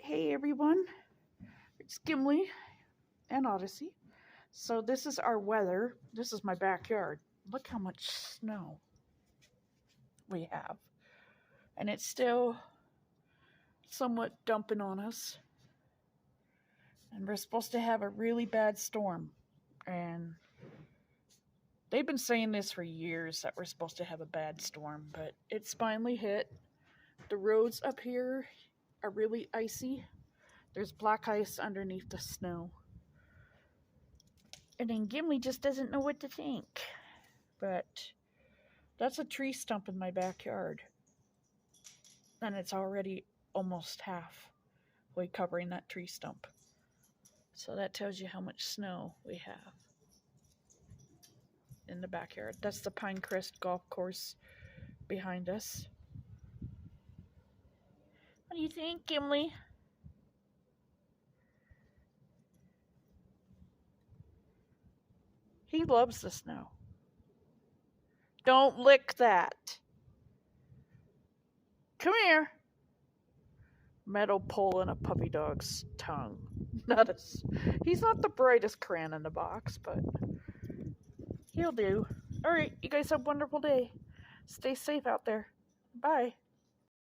Hey everyone, it's Gimli and Odyssey. So this is our weather. This is my backyard. Look how much snow we have. And it's still somewhat dumping on us. And we're supposed to have a really bad storm. And they've been saying this for years that we're supposed to have a bad storm, but it's finally hit. The roads up here are really icy. There's black ice underneath the snow. And then Gimli just doesn't know what to think. But that's a tree stump in my backyard. And it's already almost halfway covering that tree stump. So that tells you how much snow we have in the backyard. That's the Pinecrest Golf Course behind us. What do you think, Gimli? He loves the snow. Don't lick that. Come here. Metal pole in a puppy dog's tongue. He's not the brightest crayon in the box, but he'll do. Alright, you guys have a wonderful day. Stay safe out there. Bye.